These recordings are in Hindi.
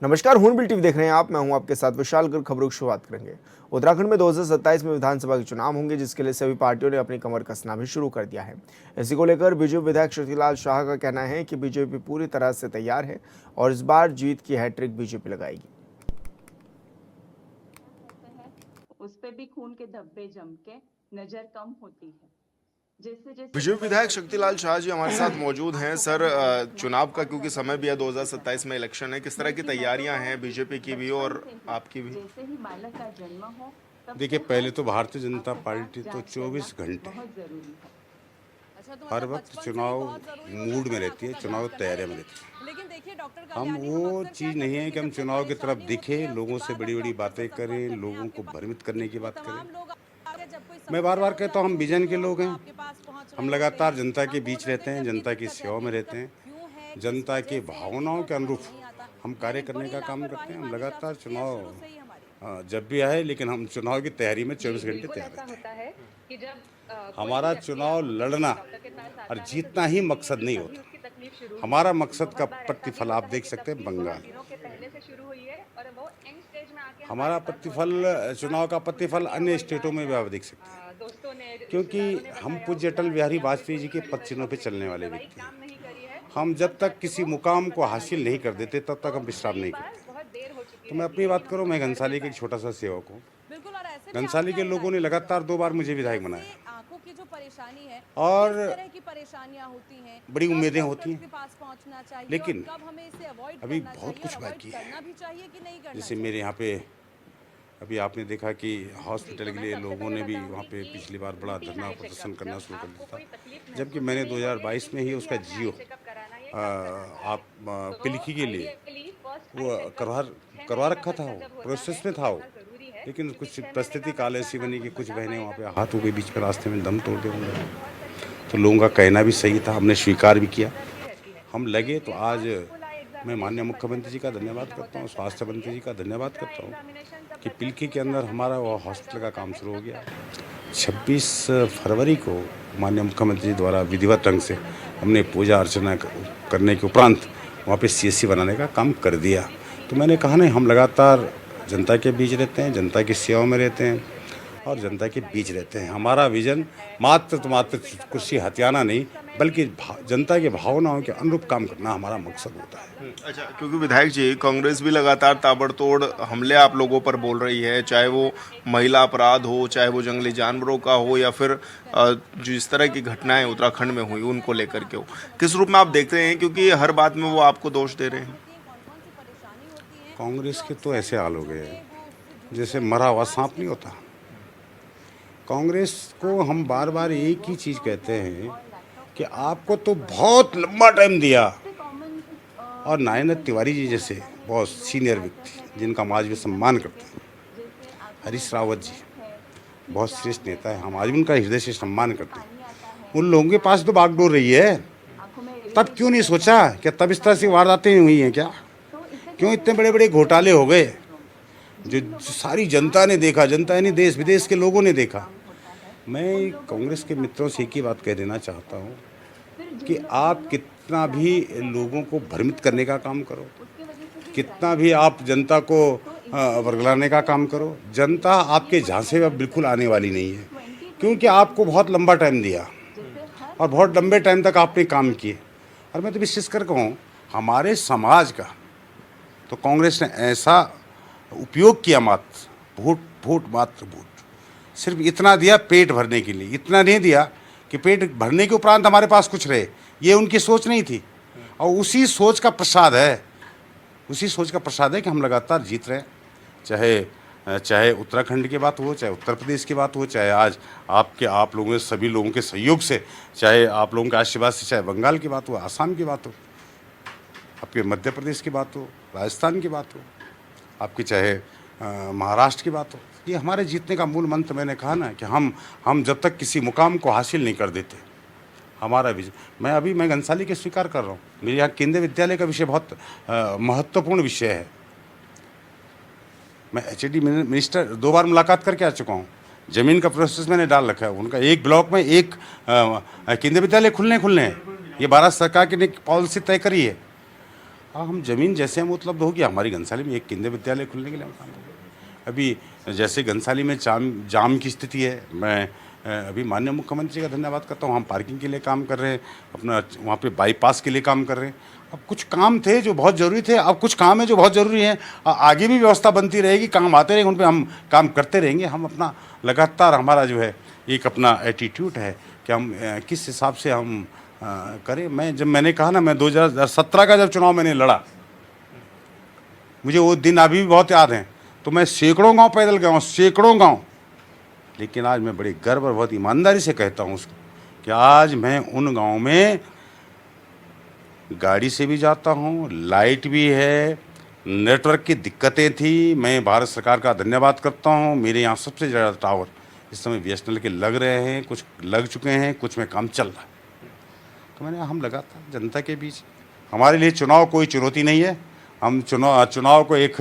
नमस्कार, हून टीवी देख रहे हैं आप। मैं हूं आपके साथ विशाल कर। खबरों की शुरुआत करेंगे। उत्तराखंड में 2027 में विधानसभा के चुनाव होंगे, जिसके लिए सभी पार्टियों ने अपनी कमर कसना भी शुरू कर दिया है। इसी को लेकर बीजेपी विधायक शक्तिलाल शाह का कहना है कि बीजेपी पूरी तरह से तैयार है और इस बार जीत की हैट्रिक बीजेपी लगाएगी। उस पे भी खून के धब्बे जम के नजर कम होती है। जैसे जैसे बीजेपी विधायक शक्तिलाल शाह जी हमारे साथ मौजूद हैं। सर, चुनाव का क्योंकि समय भी है, 2027 में इलेक्शन है, किस तरह की तैयारियां हैं बीजेपी की भी और आपकी भी? जैसे ही बालक का जन्म हो देखिए, पहले तो भारतीय जनता पार्टी तो 24 घंटे बहुत जरूरी है। हर वक्त चुनाव मूड में रहती है, चुनाव तैयारी में रहती है। लेकिन देखिए डॉक्टर हम वो चीज़ नहीं है कि हम चुनाव की तरफ दिखे, लोगों से बड़ी बड़ी बातें करें, लोगों को भ्रमित करने की बात करें। मैं बार बार कहता हूँ, हम विजन के लोग हैं। हम लगातार जनता के बीच रहते हैं, जनता की सेवा में रहते हैं, जनता की भावनाओं के अनुरूप हम कार्य करने का काम करते हैं। हम लगातार चुनाव जब भी आए, लेकिन हम चुनाव की तैयारी में 24 घंटे तैयार रहते हैं। हमारा चुनाव लड़ना और जीतना ही मकसद नहीं होता। हमारा मकसद का प्रतिफल आप देख सकते हैं बंगाल। हमारा प्रतिफल, चुनाव का प्रतिफल अन्य स्टेटों में भी आप देख सकते हैं, क्योंकि हम पूज्य अटल बिहारी वाजपेयी जी के पद चिन्हों पर चलने वाले व्यक्ति हैं। हम जब तक किसी मुकाम को हासिल नहीं कर देते तब तक हम विश्राम नहीं करते। तो मैं अपनी बात करूं, मैं घनसाली के एक छोटा सा सेवक हूँ। घनसाली के लोगों ने लगातार 2 बार मुझे विधायक बनाया आंखों की जो परेशानी है और तरह की परेशानियां होती हैं, बड़ी उम्मीदें होती हैं, पास पहुंचना चाहिए, लेकिन कब हमें इसे अवॉइड अभी करना बहुत चाहिए, कुछ avoid बाकी है। करना भी चाहिए कि नहीं करना जैसे मेरे यहाँ पे अभी आपने देखा कि हॉस्पिटल के लिए लोगों ने भी वहाँ पे पिछली बार बड़ा धरना प्रदर्शन करना शुरू कर दिया था, जबकि मैंने 2022 में ही उसका जियो आप पिलखी के लिए वो करवा रखा था, वो प्रोसेस में था वो। लेकिन कुछ परिस्थिति काल ऐसी बनी कि कुछ बहनें वहाँ पे हाथों के बीच में रास्ते में दम तोड़ दे उन्होंने। तो लोगों का कहना भी सही था, हमने स्वीकार भी किया, हम लगे। तो आज मैं माननीय मुख्यमंत्री जी का धन्यवाद करता हूँ, स्वास्थ्य मंत्री जी का धन्यवाद करता हूँ कि पिलखी के अंदर हमारा वो हॉस्पिटल का काम शुरू हो गया। 26 फरवरी को माननीय मुख्यमंत्री जी द्वारा विधिवत ढंग से हमने पूजा अर्चना करने के उपरांत वहाँ पे CSC बनाने का काम कर दिया। तो मैंने कहा नहीं, हम लगातार जनता के बीच रहते हैं, जनता की सेवा में रहते हैं और जनता के बीच रहते हैं। हमारा विजन मात्र कुर्सी हथियाना नहीं, बल्कि जनता की भावनाओं के अनुरूप काम करना हमारा मकसद होता है। अच्छा, क्योंकि विधायक जी, कांग्रेस भी लगातार ताबड़तोड़ हमले आप लोगों पर बोल रही है, चाहे वो महिला अपराध हो, चाहे वो जंगली जानवरों का हो, या फिर जो इस तरह की घटनाएं उत्तराखंड में हुई उनको लेकर के हो। किस रूप में आप देखते हैं, क्योंकि हर बात में वो आपको दोष दे रहे हैं? कांग्रेस के तो ऐसे हाल हो गए हैं जैसे मरा हुआ सांप नहीं होता। कांग्रेस को हम बार बार एक ही चीज़ कहते हैं कि आपको तो बहुत लंबा टाइम दिया, और नारायण तिवारी जी जैसे बहुत सीनियर व्यक्ति जिनका हम आज भी सम्मान करते हैं, हरीश रावत जी बहुत श्रेष्ठ नेता है, हम आज भी उनका हृदय से सम्मान करते हैं। उन लोगों के पास तो बागडोर रही है, तब क्यों नहीं सोचा कि तब इस तरह से वारदातें हुई हैं? क्या क्यों इतने बड़े बड़े घोटाले हो गए जो सारी जनता ने देखा, जनता यानी देश विदेश के लोगों ने देखा? मैं कांग्रेस के मित्रों से एक ही बात कह देना चाहता हूँ कि आप कितना भी लोगों को भ्रमित करने का काम करो, कितना भी आप जनता को वर्गलाने का काम करो, जनता आपके झांसे में बिल्कुल आने वाली नहीं है, क्योंकि आपको बहुत लंबा टाइम दिया और बहुत लंबे टाइम तक आपने काम किए। और मैं तो विशेष कर कहूँ, हमारे समाज का तो कांग्रेस ने ऐसा उपयोग किया, मात्र वोट सिर्फ इतना दिया पेट भरने के लिए, इतना नहीं दिया कि पेट भरने के उपरांत हमारे पास कुछ रहे। ये उनकी सोच नहीं थी, और उसी सोच का प्रसाद है कि हम लगातार जीत रहे हैं। चाहे उत्तराखंड की बात हो, चाहे उत्तर प्रदेश की बात हो, चाहे आज आप लोगों सभी लोगों के सहयोग से, चाहे आप लोगों के आशीर्वाद से, चाहे बंगाल की बात हो, आसाम की बात हो, आपके मध्य प्रदेश की बात हो, राजस्थान की बात हो, आपकी चाहे महाराष्ट्र की बात हो। ये हमारे जीतने का मूल मंत्र, मैंने कहा ना कि हम जब तक किसी मुकाम को हासिल नहीं कर देते, हमारा विजय। मैं घनसाली के स्वीकार कर रहा हूँ, मेरे यहाँ केंद्रीय विद्यालय का विषय बहुत महत्वपूर्ण विषय है। मैं HOD मिनिस्टर 2 बार मुलाकात करके आ चुका हूँ, ज़मीन का प्रोसेस मैंने डाल रखा है। उनका एक ब्लॉक में एक केंद्रीय विद्यालय खुलने हैं। ये भारत सरकार की ने पॉलिसी तय करी है। हाँ, हम ज़मीन जैसे हम उपलब्ध होगी, हमारी घनसाली में एक केंद्रीय विद्यालय खुलने के लिए हम काम करेंगे। अभी जैसे घनसाली में जाम की स्थिति है, मैं अभी माननीय मुख्यमंत्री का धन्यवाद करता हूँ। हम पार्किंग के लिए काम कर रहे हैं, अपना वहाँ पे बाईपास के लिए काम कर रहे हैं। अब कुछ काम थे जो बहुत ज़रूरी थे, अब कुछ काम है जो बहुत ज़रूरी हैं। आगे भी व्यवस्था बनती रहेगी, काम आते रहेंगे, उन पर हम काम करते रहेंगे। हम अपना लगातार हमारा जो है एक अपना एटीट्यूड है कि हम किस हिसाब से हम करें। मैंने कहा ना, मैं 2017 का जब चुनाव मैंने लड़ा, मुझे वो दिन अभी भी बहुत याद हैं। तो मैं सैकड़ों गांव पैदल गया हूँ, सैकड़ों गांव। लेकिन आज मैं बड़े गर्व और बहुत ईमानदारी से कहता हूँ उसको कि आज मैं उन गांव में गाड़ी से भी जाता हूँ, लाइट भी है, नेटवर्क की दिक्कतें थी, मैं भारत सरकार का धन्यवाद करता हूँ। मेरे यहाँ सबसे ज़्यादा टावर इस समय BSNL के लग रहे हैं, कुछ लग चुके हैं, कुछ में काम चल रहा है। तो मैंने हम लगातार जनता के बीच, हमारे लिए चुनाव कोई चुनौती नहीं है। हम चुनाव को एक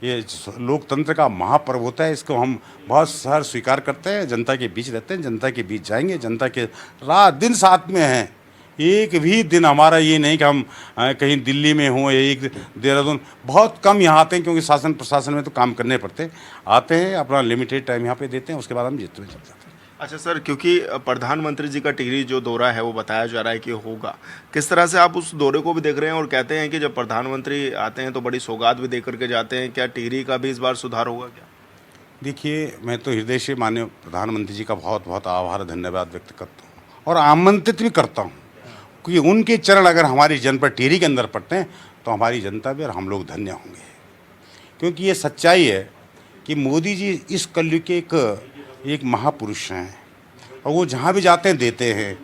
ये लोकतंत्र का महापर्व होता है, इसको हम बहुत सर स्वीकार करते हैं। जनता के बीच रहते हैं, जनता के बीच जाएंगे, जनता के रात दिन साथ में हैं। एक भी दिन हमारा ये नहीं कि हम कहीं दिल्ली में हों या एक देहरादून, बहुत कम यहाँ आते हैं क्योंकि शासन प्रशासन में तो काम करने पड़ते। आते हैं, अपना लिमिटेड टाइम यहाँ पे देते हैं, उसके बाद हम जीतते जाते हैं। अच्छा सर, क्योंकि प्रधानमंत्री जी का टिहरी जो दौरा है वो बताया जा रहा है कि होगा, किस तरह से आप उस दौरे को भी देख रहे हैं? और कहते हैं कि जब प्रधानमंत्री आते हैं तो बड़ी सौगात भी दे करके जाते हैं, क्या टिहरी का भी इस बार सुधार होगा क्या? देखिए, मैं तो हृदय से माननीय प्रधानमंत्री जी का बहुत बहुत आभार धन्यवाद व्यक्त करता हूँ और आमंत्रित भी करता हूँ, क्योंकि उनके चरण अगर हमारी जनपद टिहरी के अंदर पड़ते हैं तो हमारी जनता भी और हम लोग धन्य होंगे। क्योंकि ये सच्चाई है कि मोदी जी इस कलयुग के एक महापुरुष हैं और वो जहाँ भी जाते हैं देते हैं।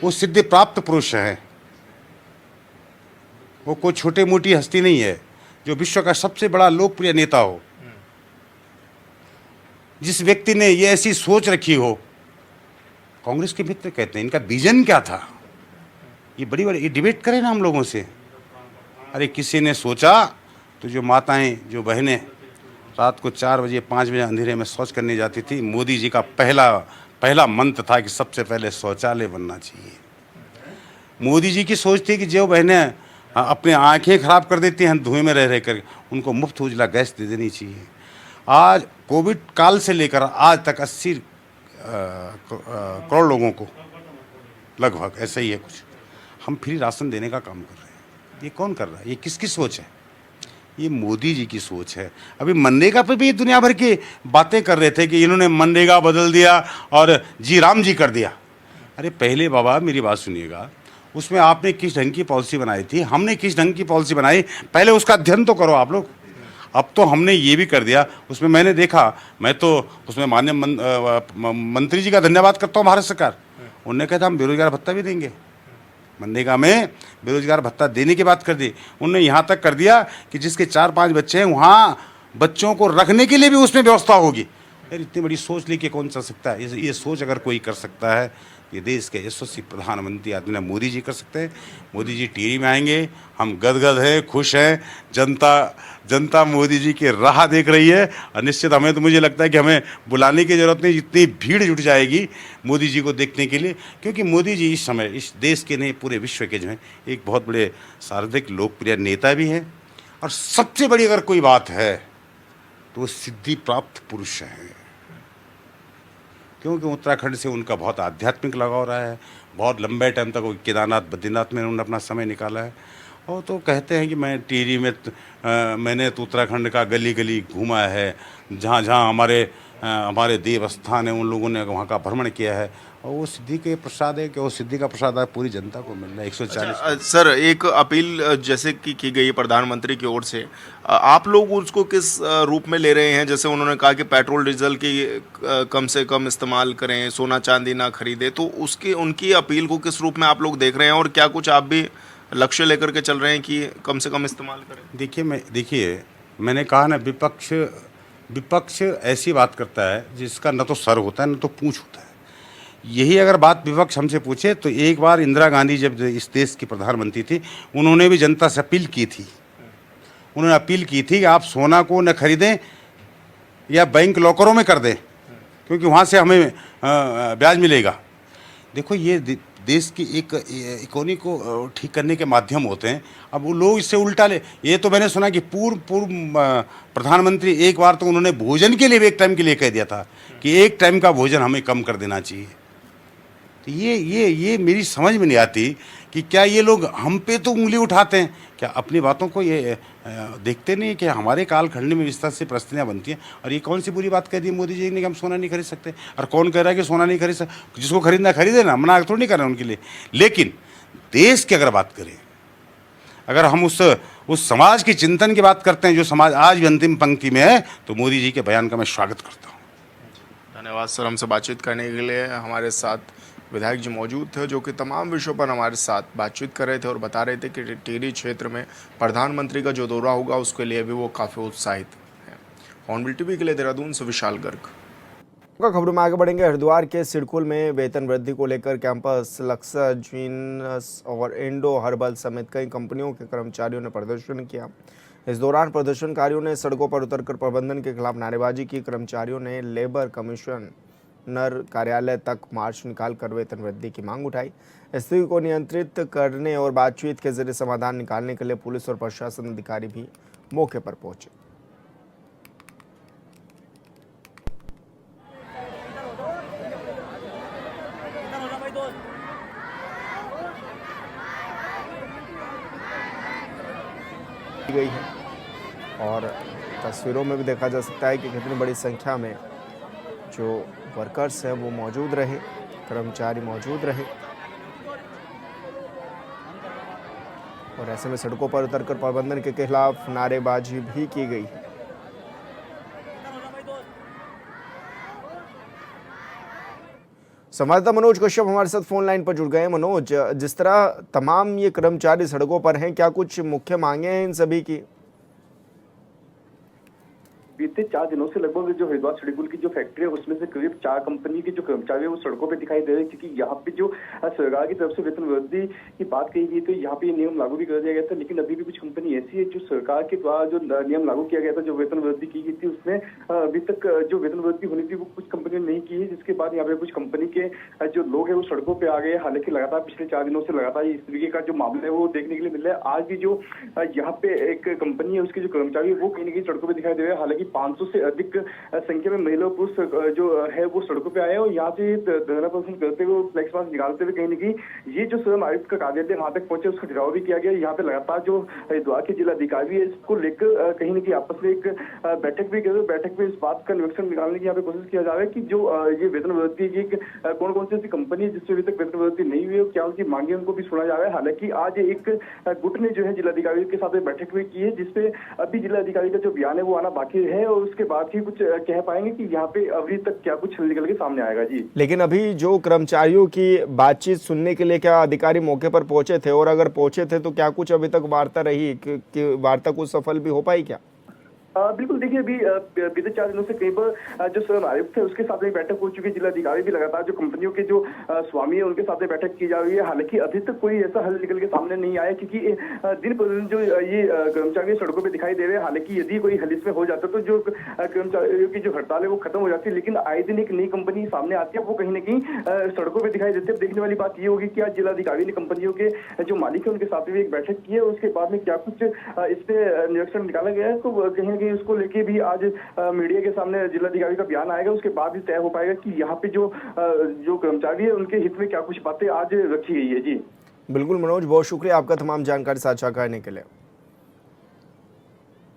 वो सिद्धि प्राप्त पुरुष हैं, वो कोई छोटी मोटी हस्ती नहीं है। जो विश्व का सबसे बड़ा लोकप्रिय नेता हो, जिस व्यक्ति ने ये ऐसी सोच रखी हो, कांग्रेस के मित्र कहते हैं इनका विजन क्या था, ये बड़ी ये डिबेट करें ना हम लोगों से। अरे किसी ने सोचा तो जो माताएं, जो बहनें रात को 4 बजे 5 बजे अंधेरे में शौच करने जाती थी, मोदी जी का पहला मंत्र था कि सबसे पहले शौचालय बनना चाहिए। मोदी जी की सोच थी कि जो बहनें अपने आंखें खराब कर देती हैं धुएं में रह कर, उनको मुफ्त उजला गैस दे देनी चाहिए। आज कोविड काल से लेकर आज तक 80 करोड़ लोगों को लगभग ऐसा ही है कुछ, हम फ्री राशन देने का काम कर रहे हैं। ये कौन कर रहा है? ये किसकी सोच है? ये मोदी जी की सोच है। अभी मनरेगा पे भी दुनिया भर की बातें कर रहे थे कि इन्होंने मनरेगा बदल दिया और जी राम जी कर दिया। अरे पहले बाबा मेरी बात सुनिएगा, उसमें आपने किस ढंग की पॉलिसी बनाई थी, हमने किस ढंग की पॉलिसी बनाई, पहले उसका अध्ययन तो करो आप लोग। अब तो हमने ये भी कर दिया, उसमें मैंने देखा, मैं तो उसमें माननीय मंत्री जी का धन्यवाद करता हूँ भारत सरकार। उन्होंने कहा था हम बेरोजगार भत्ता भी देंगे। मनरेगा में बेरोजगार भत्ता देने की बात कर दी। उन्होंने यहाँ तक कर दिया कि जिसके 4-5 बच्चे हैं वहाँ बच्चों को रखने के लिए भी उसमें व्यवस्था होगी। यार इतनी बड़ी सोच लेके कौन चल सकता है? ये सोच अगर कोई कर सकता है, ये देश के यशस्वी प्रधानमंत्री आदरणीय मोदी जी कर सकते हैं। मोदी जी टिहरी में आएंगे, हम गदगद हैं, खुश हैं। जनता मोदी जी की राह देख रही है और निश्चित हमें तो मुझे लगता है कि हमें बुलाने की ज़रूरत नहीं, जितनी भीड़ जुट जाएगी मोदी जी को देखने के लिए। क्योंकि मोदी जी इस समय इस देश के नहीं पूरे विश्व के जो हैं एक बहुत बड़े सर्वाधिक लोकप्रिय नेता भी हैं। और सबसे बड़ी अगर कोई बात है तो वो सिद्धि प्राप्त पुरुष हैं। क्योंकि उत्तराखंड से उनका बहुत आध्यात्मिक लगाव रहा है, बहुत लंबे टाइम तक वो केदारनाथ बद्रीनाथ में उन्होंने अपना समय निकाला है। और तो कहते हैं कि मैं टिहरी में मैंने तो उत्तराखंड का गली गली घूमा है, जहाँ जहाँ हमारे देव स्थान है उन लोगों ने वहाँ का भ्रमण किया है। और वो सिद्धि के प्रसाद है कि वो सिद्धि का प्रसाद है पूरी जनता को मिल रहा है। 140 सर, एक अपील जैसे कि की गई है प्रधानमंत्री की ओर से, आप लोग उसको किस रूप में ले रहे हैं? जैसे उन्होंने कहा कि पेट्रोल डीजल की कम से कम इस्तेमाल करें, सोना चांदी ना खरीदें, तो उनकी अपील को किस रूप में आप लोग देख रहे हैं? और क्या कुछ आप भी लक्ष्य लेकर के चल रहे हैं कि कम से कम इस्तेमाल करें? देखिए मैंने कहा ना, विपक्ष ऐसी बात करता है जिसका न तो सर होता है न तो पूंछ होता है। यही अगर बात विपक्ष हमसे पूछे तो एक बार इंदिरा गांधी जब इस देश की प्रधानमंत्री थी, उन्होंने भी जनता से अपील की थी। उन्होंने अपील की थी कि आप सोना को न खरीदें या बैंक लॉकरों में कर दें, क्योंकि वहाँ से हमें ब्याज मिलेगा। देखो ये देश की एक इकोनॉमी को ठीक करने के माध्यम होते हैं। अब वो लोग इससे उल्टा ले, ये तो मैंने सुना कि पूर्व प्रधानमंत्री एक बार तो उन्होंने भोजन के लिए भी एक टाइम के लिए कह दिया था कि एक टाइम का भोजन हमें कम कर देना चाहिए। तो ये मेरी समझ में नहीं आती कि क्या ये लोग हम पे तो उंगली उठाते हैं, क्या अपनी बातों को ये देखते नहीं कि हमारे काल खंड में विस्तार से परिस्थितियाँ बनती हैं। और ये कौन सी बुरी बात कह दी मोदी जी ने कि हम सोना नहीं खरीद सकते, और कौन कह रहा है कि सोना नहीं खरीद सकते? जिसको खरीदना खरीदे ना, मना थोड़ी नहीं कर रहे हैं उनके लिए। लेकिन देश की अगर बात करें, अगर हम उस समाज की चिंतन की बात करते हैं जो समाज आज भी अंतिम पंक्ति में है, तो मोदी जी के बयान का मैं स्वागत करता हूँ। धन्यवाद सर, हमसे बातचीत करने के लिए। हमारे साथ विधायक जी मौजूद थे जो कि तमाम विषयों पर हमारे साथ बातचीत कर रहे थे और बता रहे थे कि टिहरी क्षेत्र में प्रधानमंत्री का जो दौरा होगा उसके लिए भी वो काफ़ी उत्साहित हैं। हॉर्नबिल टीवी के लिए देहरादून से विशाल गर्ग। खबरों में आगे बढ़ेंगे। हरिद्वार के सिडकुल में वेतन वृद्धि को लेकर कैंपस लक्सा जीनस और इंडो हर्बल समेत कई कंपनियों के कर्मचारियों ने प्रदर्शन किया। इस दौरान प्रदर्शनकारियों ने सड़कों पर उतरकर प्रबंधन के खिलाफ नारेबाजी की। कर्मचारियों ने लेबर कमिश्नर कार्यालय तक मार्च निकालकर वेतन वृद्धि की मांग उठाई। स्थिति को नियंत्रित करने और बातचीत के जरिए समाधान निकालने के लिए पुलिस और प्रशासन अधिकारी भी मौके पर पहुंचे। गई है और तस्वीरों में भी देखा जा सकता है कि कितनी बड़ी संख्या में जो वर्कर्स हैं वो मौजूद रहे, कर्मचारी मौजूद रहे और ऐसे में सड़कों पर उतरकर प्रबंधन के खिलाफ नारेबाजी भी की गई है। संवाददाता मनोज कश्यप हमारे साथ फोन लाइन पर जुड़ गए हैं। मनोज, जिस तरह तमाम ये कर्मचारी सड़कों पर हैं, क्या कुछ मुख्य मांगे हैं इन सभी की? बीते 4 दिनों से लगभग जो हरिद्वार सिडकुल की जो फैक्ट्री है उसमें से करीब 4 कंपनी के जो कर्मचारी है वो सड़कों पे दिखाई दे रहे हैं, क्योंकि यहाँ पे जो सरकार की तरफ से वेतन वृद्धि की बात कही गई तो यहाँ पे ये नियम लागू भी कर दिया गया था। लेकिन अभी भी कुछ कंपनी ऐसी है जो सरकार के द्वारा जो नियम लागू किया गया था, जो वेतन वृद्धि की गई थी उसमें अभी तक जो वेतन वृद्धि होनी थी वो कुछ कंपनियों ने नहीं की है, जिसके बाद यहाँ पे कुछ कंपनी के जो लोग है वो सड़कों पे आ गए। हालांकि लगातार पिछले 4 दिनों से लगातार इस तरीके का जो मामला है वो देखने के लिए मिल रहा है। आज भी जो यहाँ पे एक कंपनी है उसके जो कर्मचारी है वो कहीं ना कहीं सड़कों पे दिखाई दे रहे हैं। हालांकि 500 से अधिक संख्या में महिला पुरुष जो है वो सड़कों पे आए और यहाँ से धरना प्रदर्शन करते हुए, फ्लैक्स मार्च निकालते हुए कहीं ना कहीं ये जो श्रम आयुक्त का कार्यालय वहां तक पहुंचे उसका घेराव भी किया गया। यहाँ पे लगातार जो हरिद्वार के जिला अधिकारी है इसको लेकर कहीं ना कहीं आपस में एक बैठक भी कर, बैठक में इस बात का निरीक्षण निकालने की यहाँ पे कोशिश किया जा रहा है कि जो ये वेतन वृद्धि की कौन कौन सी ऐसी कंपनी है जिससे अभी तक वेतन वृद्धि नहीं हुई है, क्या उनकी मांगे उनको भी सुना जा रहा है। हालांकि आज एक गुट ने जो है जिलाधिकारी के साथ बैठक भी की है, जिसपे अभी जिलाधिकारी का जो बयान है वो आना बाकी है और उसके बाद ही कुछ कह पाएंगे कि यहाँ पे अभी तक क्या कुछ निकल के सामने आएगा। जी, लेकिन अभी जो कर्मचारियों की बातचीत सुनने के लिए क्या अधिकारी मौके पर पहुंचे थे, और अगर पहुंचे थे तो क्या कुछ अभी तक वार्ता रही कि वार्ता कुछ सफल भी हो पाई क्या? बिल्कुल, देखिए अभी बीते 4 दिनों से कई बार जो श्रम आयुक्त है उसके साथ में बैठक हो चुकी है। जिलाधिकारी भी लगातार जो कंपनियों के जो स्वामी है उनके साथ में बैठक की जा रही है। हालांकि अभी तक कोई ऐसा हल निकल के सामने नहीं आया, क्योंकि दिन प्रतिदिन जो ये कर्मचारी सड़कों पे दिखाई दे रहे हैं। हालांकि यदि कोई हल इसमें हो जाता तो जो कर्मचारियों की जो हड़ताल है वो खत्म हो जाती है, लेकिन आए दिन एक नई कंपनी सामने आती है, वो कहीं ना कहीं सड़कों पर दिखाई देते हैं। देखने वाली बात ये होगी कि आज जिलाधिकारी ने कंपनियों के जो मालिक है उनके साथ भी एक बैठक की है, उसके बाद में क्या कुछ इस पे निरीक्षण निकाला गया है, तो कहीं उसको लेके भी आज मीडिया के सामने जिलाधिकारी का बयान आएगा। उसके बाद ही तय हो पाएगा कि यहाँ पे जो कर्मचारी है उनके हित में क्या कुछ बातें आज रखी गई है। जी बिल्कुल मनोज, बहुत शुक्रिया आपका तमाम जानकारी साझा करने के लिए।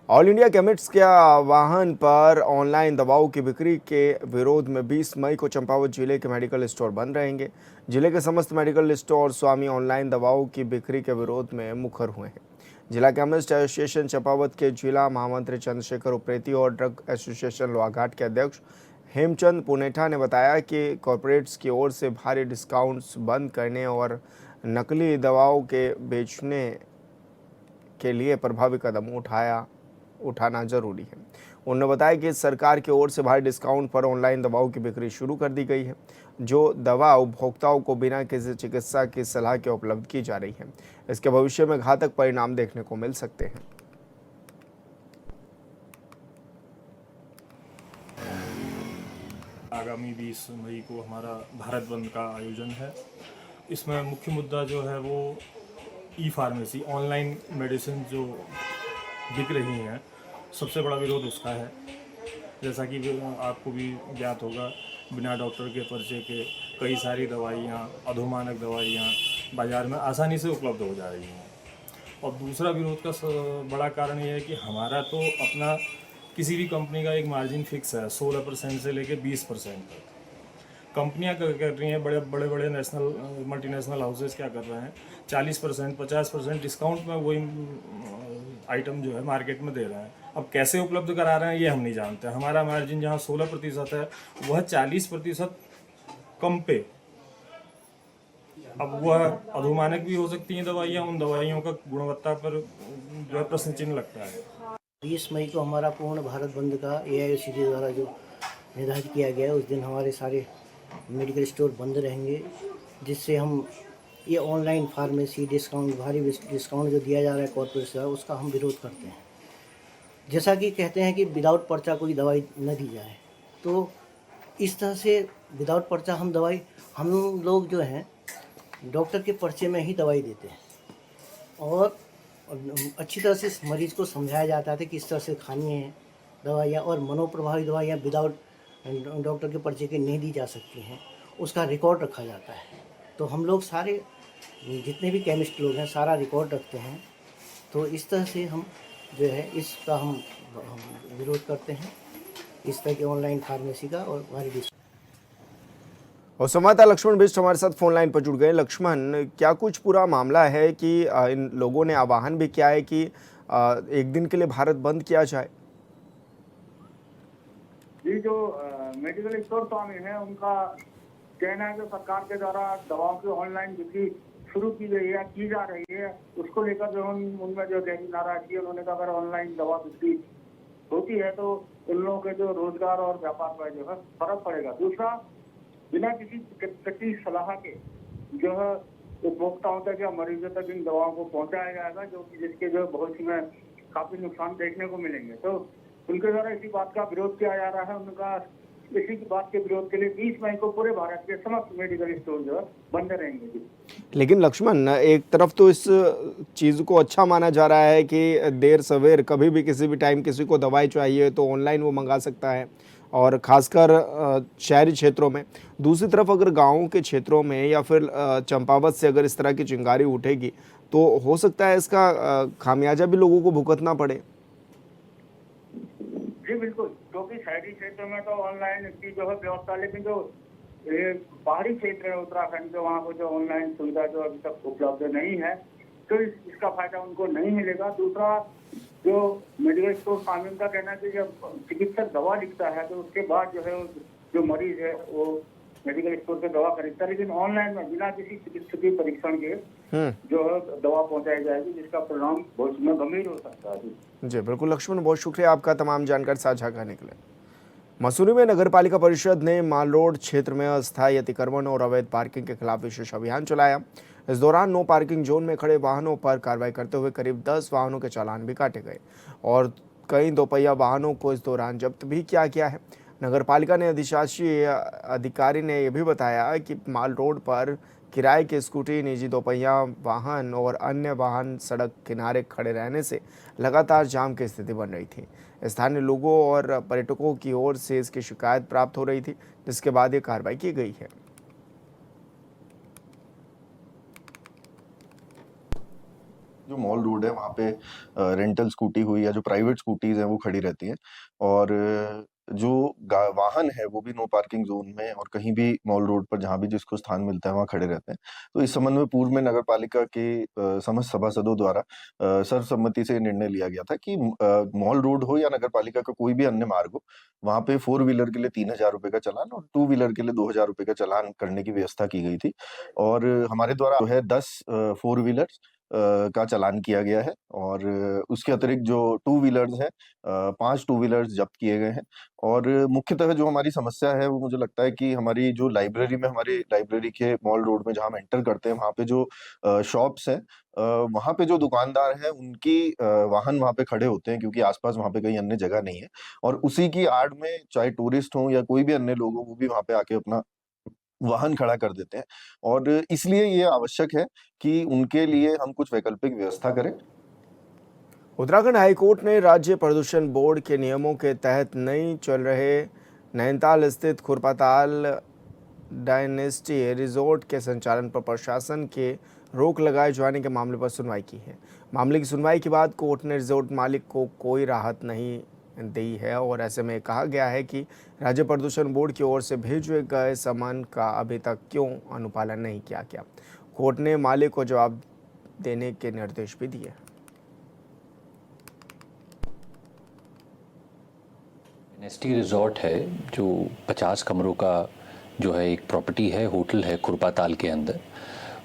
ऑल इंडिया केमिस्ट्स के आह्वान पर ऑनलाइन दवाओं की बिक्री के विरोध में 20 मई को चंपावत जिले के मेडिकल स्टोर बंद रहेंगे। जिले के समस्त मेडिकल स्टोर स्वामी ऑनलाइन दवाओं की बिक्री के विरोध में मुखर हुए हैं। जिला केमिस्ट एसोसिएशन चंपावत के जिला महामंत्री चंद्रशेखर उप्रेती और ड्रग एसोसिएशन लोहाघाट के अध्यक्ष हेमचंद पुनेठा ने बताया कि कॉरपोरेट्स की ओर से भारी डिस्काउंट्स बंद करने और नकली दवाओं के बेचने के लिए प्रभावी कदम उठाना जरूरी है। उन्होंने बताया कि सरकार की ओर से भारी डिस्काउंट पर ऑनलाइन दवाओं की बिक्री शुरू कर दी गई है, जो दवा उपभोक्ताओं को बिना किसी चिकित्सा की सलाह के उपलब्ध की जा रही है। इसके भविष्य में घातक परिणाम देखने को मिल सकते हैं। आगामी 20 मई को हमारा भारत बंद का आयोजन है इसमें मुख्य मुद्दा जो है वो ई फार्मेसी, ऑनलाइन मेडिसिन जो बिक रही हैं, सबसे बड़ा विरोध उसका है। जैसा कि आपको भी ज्ञात होगा, बिना डॉक्टर के पर्चे के कई सारी दवाइयाँ, अधोमानक दवाइयाँ बाज़ार में आसानी से उपलब्ध हो जा रही हैं। और दूसरा विरोध का बड़ा कारण ये है कि हमारा तो अपना किसी भी कंपनी का एक मार्जिन फिक्स है 16% से लेकर 20% तक। कंपनियां क्या कर रही हैं, बड़े बड़े नेशनल मल्टीनेशनल हाउसेस क्या कर रहे हैं, 40% 50% डिस्काउंट में वही आइटम जो है मार्केट में दे रहे हैं। अब कैसे उपलब्ध करा रहे हैं ये हम नहीं जानते। हमारा मार्जिन जहाँ 16% है वह 40% कम पे। अब वह अधोमानक भी हो सकती हैं दवाइयाँ, उन दवाइयों का गुणवत्ता पर जो है प्रश्न चिन्ह लगता है। 20 मई को हमारा पूर्ण भारत बंद का AIOCD द्वारा जो निर्धारित किया गया है, उस दिन हमारे सारे मेडिकल स्टोर बंद रहेंगे, जिससे हम ये ऑनलाइन फार्मेसी डिस्काउंट, भारी डिस्काउंट जो दिया जा रहा है कॉर्पोरेट से, उसका हम विरोध करते हैं। जैसा कि कहते हैं कि विदाउट पर्चा कोई दवाई न दी जाए, तो इस तरह से विदाउट पर्चा हम लोग जो हैं डॉक्टर के पर्चे में ही दवाई देते हैं और अच्छी तरह से मरीज़ को समझाया जाता है कि किस तरह से खानी है दवाइयाँ, और मनोप्रभावी दवाइयाँ विदाउट डॉक्टर के पर्चे के नहीं दी जा सकती हैं, उसका रिकॉर्ड रखा जाता है। तो हम लोग सारे जितने भी केमिस्ट लोग हैं सारा रिकॉर्ड रखते हैं। तो इस तरह से हम जो है इसका हम विरोध करते हैं, इस तरह के ऑनलाइन फार्मेसी का और भारी। और संवाददाता लक्ष्मण बिष्ट हमारे साथ फोन लाइन पर जुड़ गए। लक्ष्मण, क्या कुछ पूरा मामला है कि इन लोगों ने आह्वान भी किया है कि एक दिन के लिए भारत बंद किया जाए? जी, जो मेडिकल स्टोर स्वामी हैं उनका कहना है कि सरकार के द्वारा दवाओं की ऑनलाइन बिक्री शुरू की गई है, की जा रही है, उसको लेकर जो उनमें जो गहरी नाराजगी है। उन्होंने कहा अगर ऑनलाइन दवा बिक्री होती है तो उन लोगों के जो रोजगार और व्यापार पर जो है फर्क पड़ेगा। दूसरा, बिना किसी कटी सलाह के जो है उपभोक्ताओं तक या मरीजों तक इन दवाओं को पहुंचाया जाएगा, जो कि जिसके जो भविष्य में काफी नुकसान देखने को मिलेंगे। तो उनके द्वारा इसी बात का विरोध किया जा रहा है। उनका इसी बात के विरोध के लिए 20 मई को पूरे भारत के समस्त मेडिकल स्टोर जो है बंद रहेंगे। लेकिन लक्ष्मण, एक तरफ तो इस चीज़ को अच्छा माना जा रहा है कि देर सवेर कभी भी किसी भी टाइम किसी को दवाई चाहिए तो ऑनलाइन वो मंगा सकता है, और ख़ासकर शहरी क्षेत्रों में। दूसरी तरफ अगर गाँव के क्षेत्रों में या फिर चंपावत से अगर इस तरह की चिंगारी उठेगी तो हो सकता है इसका खामियाजा भी लोगों को भुगतना पड़े। जी बिल्कुल, क्योंकि शहरी क्षेत्र में तो ऑनलाइन की जो है व्यवस्था, लेकिन जो पहाड़ी क्षेत्र है उत्तराखंड के, वहाँ को जो ऑनलाइन सुविधा जो अभी तक उपलब्ध नहीं है, तो इसका फायदा उनको नहीं मिलेगा। दूसरा, जो मेडिकल स्टोर स्वामी का कहना है कि जब चिकित्सक दवा लिखता है तो उसके बाद जो है जो मरीज है वो मेडिकल स्टोर से दवा खरीदता है, लेकिन ऑनलाइन में बिना किसी चिकित्सकीय परीक्षण के जो है दवा पहुंचाई जाएगी, जिसका परिणाम भविष्य में गंभीर हो सकता है। जी बिल्कुल लक्ष्मण, बहुत शुक्रिया आपका तमाम जानकारी साझा करने के लिए। मसूरी में नगरपालिका परिषद ने माल रोड क्षेत्र में अस्थायी अतिक्रमण और अवैध पार्किंग के खिलाफ विशेष अभियान चलाया। इस दौरान नो पार्किंग जोन में खड़े वाहनों पर कार्रवाई करते हुए करीब 10 वाहनों के चालान भी काटे गए और कई दोपहिया वाहनों को इस दौरान जब्त भी किया गया है। नगरपालिका ने अधिशासी अधिकारी ने यह भी बताया कि माल रोड पर किराए की स्कूटी, निजी दोपहिया वाहन और अन्य वाहन सड़क किनारे खड़े रहने से लगातार जाम की स्थिति बन रही थी। स्थानीय लोगों और पर्यटकों की ओर से इसकी शिकायत प्राप्त हो रही थी, जिसके बाद ये कार्रवाई की गई है। जो मॉल रोड है वहाँ पे रेंटल स्कूटी हुई या जो प्राइवेट स्कूटीज हैं वो खड़ी रहती हैं, और जो वाहन है वो भी नो पार्किंग जोन में और कहीं भी मॉल रोड पर जहाँ भी जिसको स्थान मिलता है वहाँ खड़े रहते हैं। तो इस संबंध में पूर्व में नगर पालिका के समस्त सभासदों द्वारा सर्वसम्मति से निर्णय लिया गया था कि मॉल रोड हो या नगर पालिका का कोई भी अन्य मार्ग हो, वहाँ पे 4 व्हीलर के लिए 3,000 रुपए का चालान और 2 व्हीलर के लिए 2,000 रुपए का चालान करने की व्यवस्था की गई थी। और हमारे द्वारा जो है 10 4 व्हीलर का चालान किया गया है, और उसके अतिरिक्त जो 2 व्हीलर्स हैं 5 2 व्हीलर्स जब्त किए गए हैं। और मुख्यतः जो हमारी समस्या है वो मुझे लगता है कि हमारी जो लाइब्रेरी में, हमारी लाइब्रेरी के मॉल रोड में जहाँ हम एंटर करते हैं वहाँ पे जो शॉप्स हैं, वहाँ पे जो दुकानदार हैं उनकी वाहन वहाँ पे खड़े होते हैं, क्योंकि आसपास वहाँ पे कहीं अन्य जगह नहीं है, और उसी की आड़ में चाहे टूरिस्ट हो या कोई भी अन्य लोग हो वो भी वहाँ पे आके अपना वाहन खड़ा कर देते हैं, और इसलिए ये आवश्यक है कि उनके लिए हम कुछ वैकल्पिक व्यवस्था करें। उत्तराखंड हाईकोर्ट ने राज्य प्रदूषण बोर्ड के नियमों के तहत नहीं चल रहे नैनीताल स्थित खुरपाताल डायनेस्टी रिजॉर्ट के संचालन पर प्रशासन के रोक लगाए जाने के मामले पर सुनवाई की है। मामले की सुनवाई के बाद कोर्ट ने रिजॉर्ट मालिक को कोई राहत नहीं दी है और ऐसे में कहा गया है कि राज्य प्रदूषण बोर्ड की ओर से भेजे गए समन का अभी तक क्यों अनुपालन नहीं किया गया। कोर्ट ने मालिक को जवाब देने के निर्देश भी दिए। डायनेस्टी रिजॉर्ट है जो 50 कमरों का जो है एक प्रॉपर्टी है, होटल है खुरपाताल के अंदर।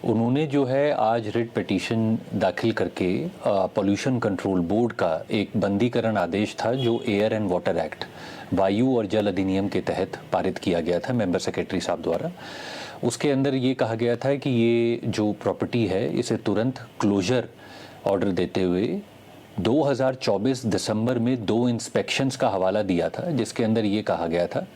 उन्होंने जो है आज रिट पिटीशन दाखिल करके पोल्यूशन कंट्रोल बोर्ड का एक बंदीकरण आदेश था जो एयर एंड वाटर एक्ट वायु और जल अधिनियम के तहत पारित किया गया था मेंबर सेक्रेटरी साहब द्वारा। उसके अंदर ये कहा गया था कि ये जो प्रॉपर्टी है इसे तुरंत क्लोजर ऑर्डर देते हुए 2024 दिसंबर में 2 इंस्पेक्शंस का हवाला दिया था, जिसके अंदर ये कहा गया था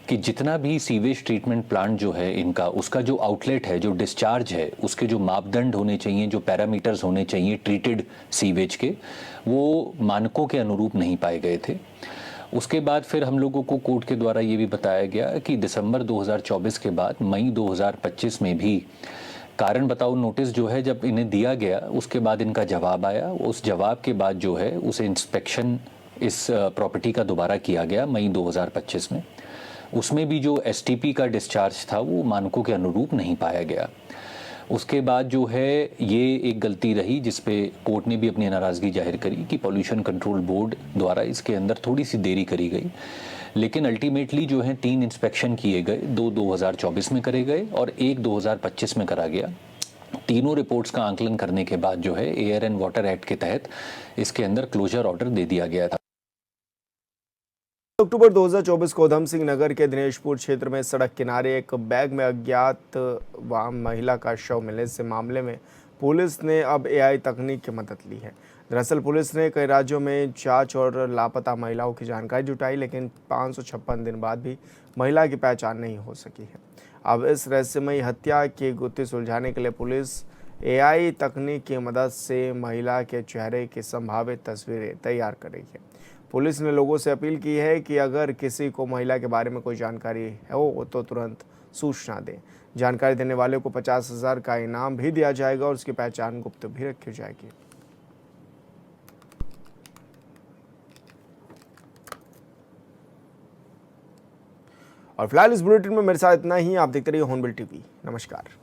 कि जितना भी सीवेज ट्रीटमेंट प्लांट जो है इनका, उसका जो आउटलेट है, जो डिस्चार्ज है, उसके जो मापदंड होने चाहिए, जो पैरामीटर्स होने चाहिए ट्रीटेड सीवेज के, वो मानकों के अनुरूप नहीं पाए गए थे। उसके बाद फिर हम लोगों को कोर्ट के द्वारा ये भी बताया गया कि दिसंबर 2024 के बाद मई 2025 में भी कारण बताओ नोटिस जो है जब इन्हें दिया गया, उसके बाद इनका जवाब आया। उस जवाब के बाद जो है उसे इंस्पेक्शन इस प्रॉपर्टी का दोबारा किया गया मई 2025 में। उसमें भी जो एसटीपी का डिस्चार्ज था वो मानकों के अनुरूप नहीं पाया गया। उसके बाद जो है ये एक गलती रही जिस पे कोर्ट ने भी अपनी नाराज़गी जाहिर करी कि पॉल्यूशन कंट्रोल बोर्ड द्वारा इसके अंदर थोड़ी सी देरी करी गई। लेकिन अल्टीमेटली जो है 3 इंस्पेक्शन किए गए, 2 2024 में करे गए और 1 2025 में करा गया। तीनों रिपोर्ट्स का आंकलन करने के बाद जो है एयर एंड वाटर एक्ट के तहत इसके अंदर क्लोजर ऑर्डर दे दिया गया था। अक्टूबर 2024 को उधम सिंह नगर के दिनेशपुर क्षेत्र में सड़क किनारे एक बैग में अज्ञात महिला का शव मिलने से मामले में पुलिस ने अब एआई तकनीक की मदद ली है। दरअसल पुलिस ने कई राज्यों में जांच और लापता महिलाओं की जानकारी जुटाई, लेकिन 556 दिन बाद भी महिला की पहचान नहीं हो सकी है। अब इस रहस्यमयी हत्या की गुत्थी सुलझाने के लिए पुलिस एआई तकनीक की मदद से महिला के चेहरे की संभावित तस्वीरें तैयार कर रही है। पुलिस ने लोगों से अपील की है कि अगर किसी को महिला के बारे में कोई जानकारी हो तो तुरंत सूचना दें। जानकारी देने वाले को 50,000 का इनाम भी दिया जाएगा और उसकी पहचान गुप्त भी रखी जाएगी। और फिलहाल इस बुलेटिन में मेरे साथ इतना ही। आप देखते रहिए हॉर्नबिल टीवी। नमस्कार।